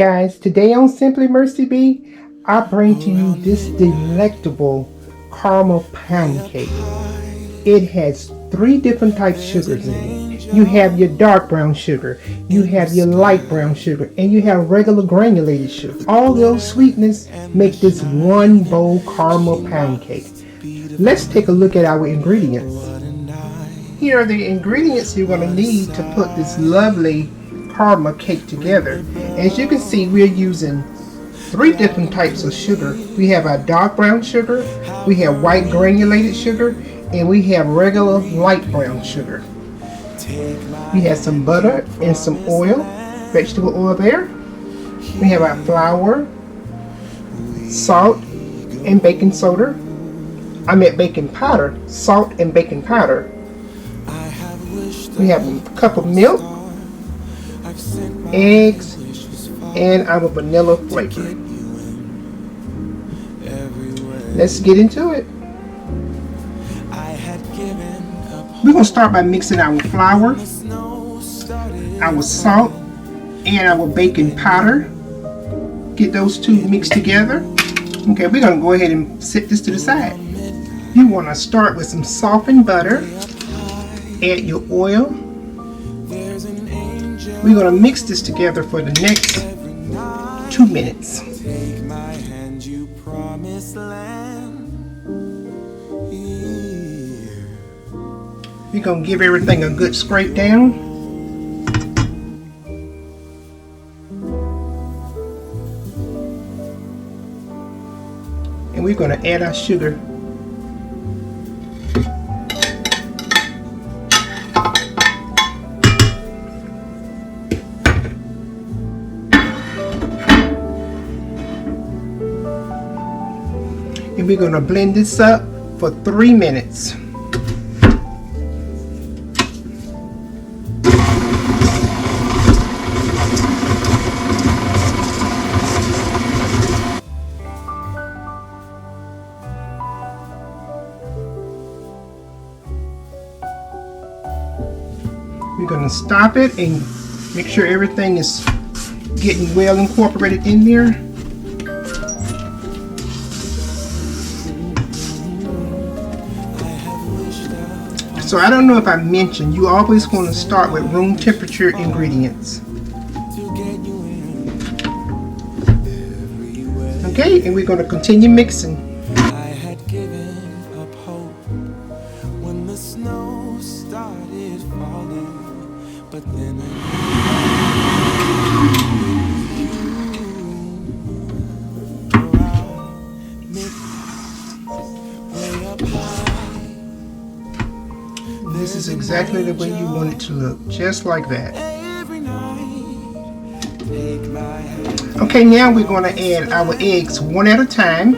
guys, today on Simply Mercy B, I bring to you this delectable caramel pound cake. It has 3 different types of sugars in it. You have your dark brown sugar, you have your light brown sugar, and you have regular granulated sugar. All those sweetness make this one bowl caramel pound cake. Let's take a look at our ingredients. Here are the ingredients you're going to need to put this lovely caramel cake together. As you can see, we're using 3 different types of sugar. We have our dark brown sugar, we have white granulated sugar, and we have regular light brown sugar. We have some butter and some oil, vegetable oil there. We have our flour, salt, and baking soda. I meant baking powder, salt and baking powder. We have a cup of milk, eggs, and our vanilla flavor. Let's get into it. We're going to start by mixing our flour, our salt, and our baking powder. Get those 2 mixed together. Okay, we're going to go ahead and set this to the side. You want to start with some softened butter. Add your oil. We're going to mix this together for the next 2 minutes. We're going to give everything a good scrape down. And we're going to add our sugar. And we're going to blend this up for 3 minutes. We're going to stop it and make sure everything is getting well incorporated in there. So I don't know if I mentioned, you always want to start with room temperature ingredients. Okay, and we're going to continue mixing. I had given up hope when the snow started falling, but then This is exactly the way you want it to look, just like that. Okay, now we're going to add our eggs one at a time,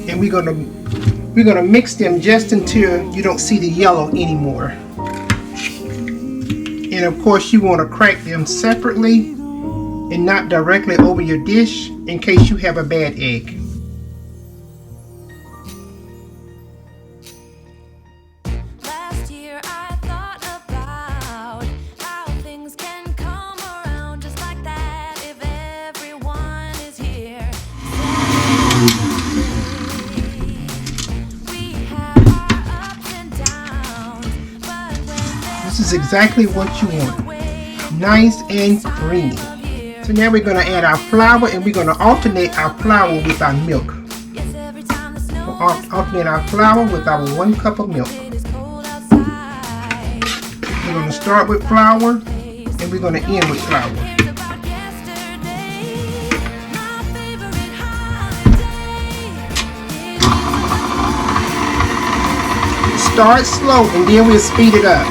and we're going to mix them just until you don't see the yellow anymore. And of course, you want to crack them separately and not directly over your dish in case you have a bad egg. This is exactly what you want. Nice and creamy. So now we're going to add our flour, and we're going to alternate our flour with our milk. We'll alternate our flour with our 1 cup of milk. We're going to start with flour, and we're going to end with flour. Start slow, and then we'll speed it up.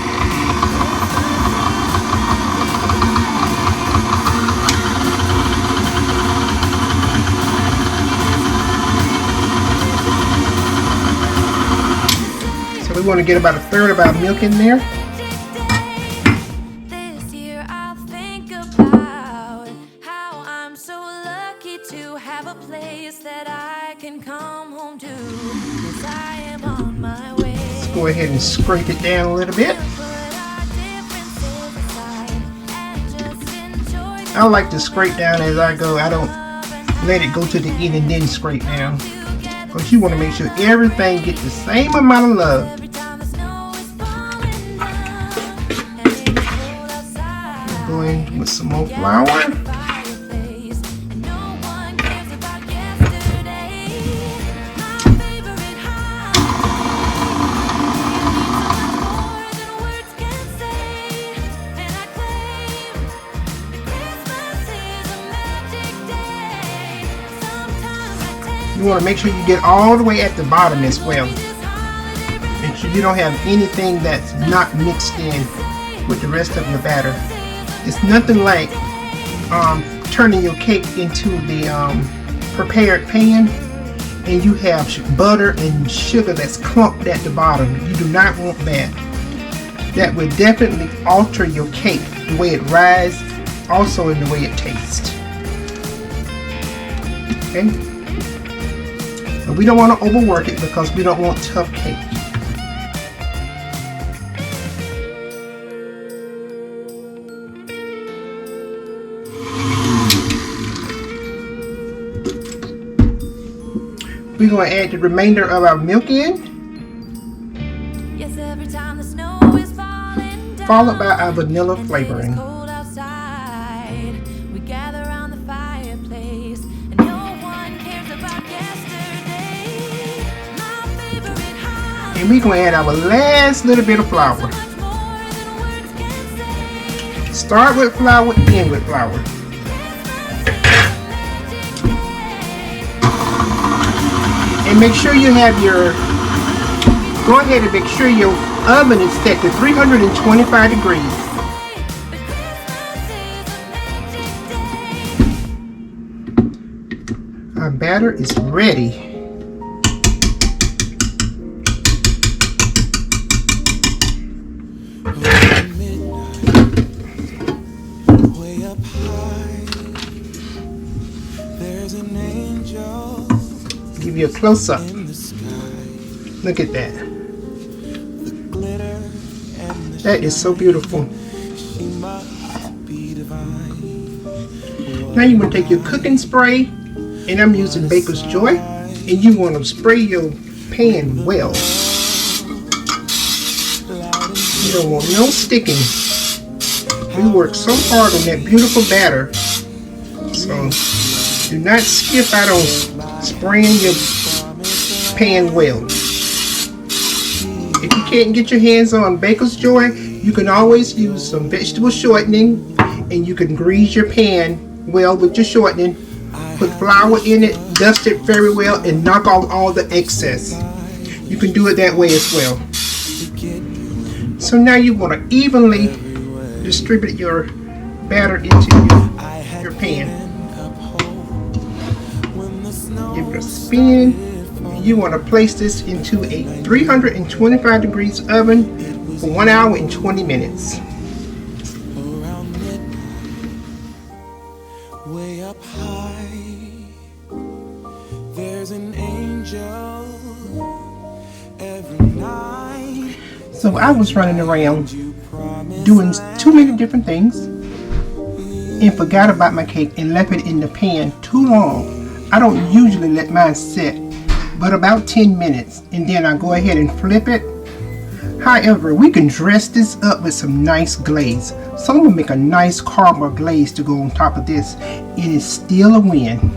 So we want to get about 1/3 of our milk in there. this year I'll think about how I'm so lucky to have a place that I can come home to, 'cause I am on my way. Go ahead and scrape it down a little bit. I like to scrape down as I go. I don't let it go to the end and then scrape down. Because you want to make sure everything gets the same amount of love. Go in with some more flour. You want to make sure you get all the way at the bottom as well. Make sure you don't have anything that's not mixed in with the rest of your batter. It's nothing like turning your cake into the prepared pan and you have butter and sugar that's clumped at the bottom. You do not want that. That would definitely alter your cake, the way it rises, also in the way it tastes. Okay? We don't want to overwork it because we don't want tough cake. We're going to add the remainder of our milk in, followed by our vanilla flavoring. And we're going to add our last little bit of flour. Start with flour, end with flour. And make sure you have your, go ahead and make sure your oven is set to 325 degrees. Our batter is ready. Give you a close-up. Look at that. That is so beautiful. Now you want to take your cooking spray, and I'm using Baker's Joy, and you want to spray your pan well. You don't want no sticking. We worked so hard on that beautiful batter, so do not skip out on spraying your pan well. If you can't get your hands on Baker's Joy, you can always use some vegetable shortening, and you can grease your pan well with your shortening. Put flour in it, dust it very well, and knock off all the excess. You can do it that way as well. So now you want to evenly distribute your batter into your pan. Give it a spin. You want to place this into a 325 degrees oven for 1 hour and 20 minutes. Way up high, there's an angel every night. So I was running around doing too many different things and forgot about my cake and left it in the pan too long. I don't usually let mine sit, but about 10 minutes, and then I go ahead and flip it. However, we can dress this up with some nice glaze. So I'm gonna make a nice caramel glaze to go on top of this, and it's still a win.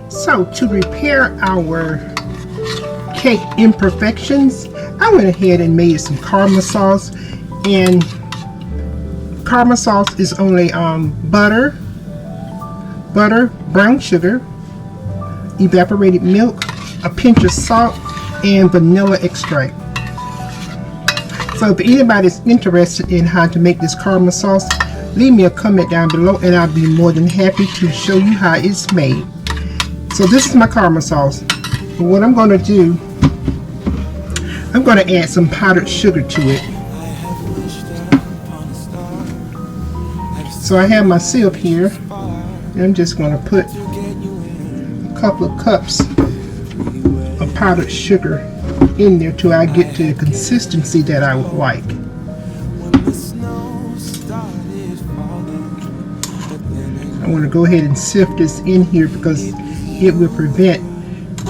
So to repair our cake imperfections, I went ahead and made some caramel sauce, and caramel sauce is only butter, brown sugar, evaporated milk, a pinch of salt, and vanilla extract. So if anybody's interested in how to make this caramel sauce, leave me a comment down below and I'll be more than happy to show you how it's made. So this is my caramel sauce. But what I'm going to do, I'm going to add some powdered sugar to it. So I have my sieve here, and I'm just going to put a couple of cups of powdered sugar in there till I get to the consistency that I would like. I want to go ahead and sift this in here because it will prevent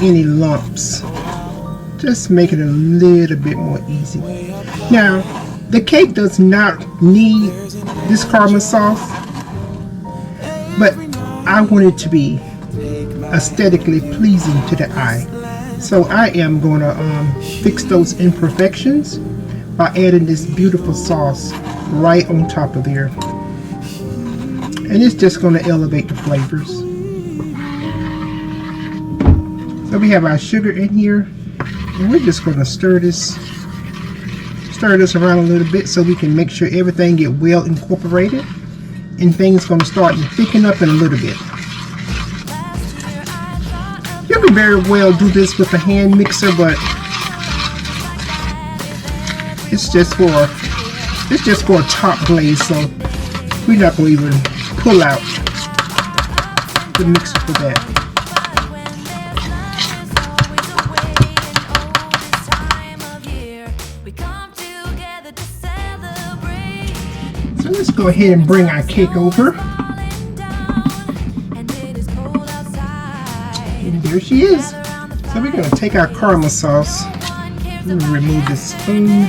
any lumps. Just make it a little bit more easy. Now, the cake does not need this caramel sauce, but I want it to be aesthetically pleasing to the eye. So I am going to fix those imperfections by adding this beautiful sauce right on top of there. And it's just going to elevate the flavors. So we have our sugar in here, and we're just going to stir this around a little bit so we can make sure everything get well incorporated, and things going to start to thicken up in a little bit. You can very well do this with a hand mixer, but it's just for a top glaze, so we're not going to even pull out the mixer for that. So let's go ahead and bring our cake over. And there she is. So we're going to take our caramel sauce. Let me remove this spoon.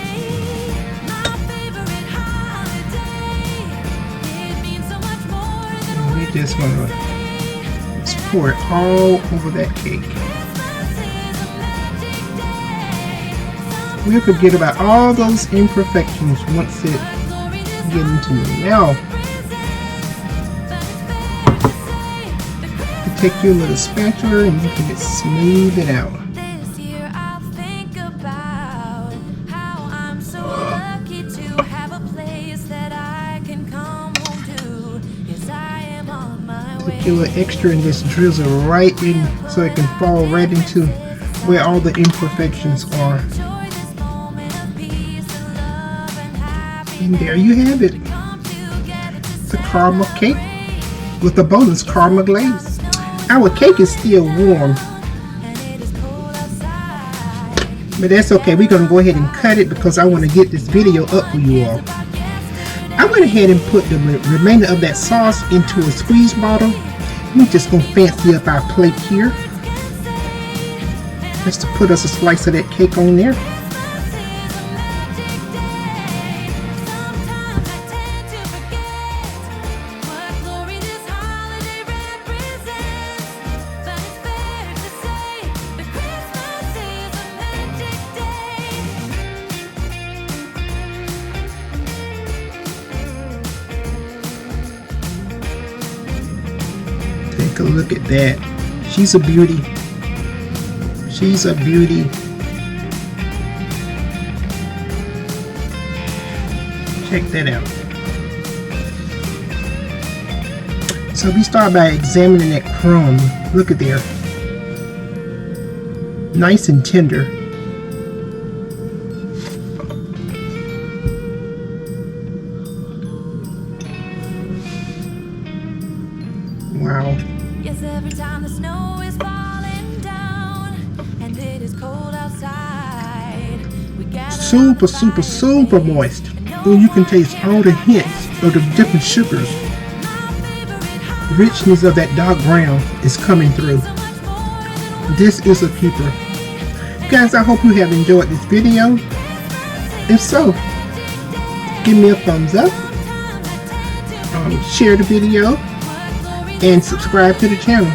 And we're just going to pour it all over that cake. We'll forget about all those imperfections once it gets into the mouth. Take your little spatula and you can just smooth it out. This year I'll think about how I'm so lucky to have a place that I can come home to. Yes, I am on my way. Take your little extra and just drizzle right in so it can fall right into where all the imperfections are. And there you have it. It's a caramel cake with a bonus caramel glaze. Our cake is still warm, but that's okay. We're going to go ahead and cut it because I want to get this video up for you all. I went ahead and put the remainder of that sauce into a squeeze bottle. We're just going to fancy up our plate here. Just to put us a slice of that cake on there. Take a look at that. She's a beauty. She's a beauty. Check that out. So we start by examining that crumb. Look at there. Nice and tender. Wow. Yes, every time the snow is falling down and it is cold outside, we gather Super moist. And you can taste all the hints of the different sugars. Richness of that dark brown is coming through. This is a keeper. Guys, I hope you have enjoyed this video. If so, give me a thumbs up, share the video, and subscribe to the channel.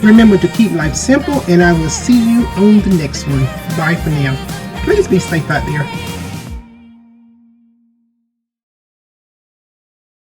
Remember to keep life simple, and I will see you on the next one. Bye for now. Please be safe out there.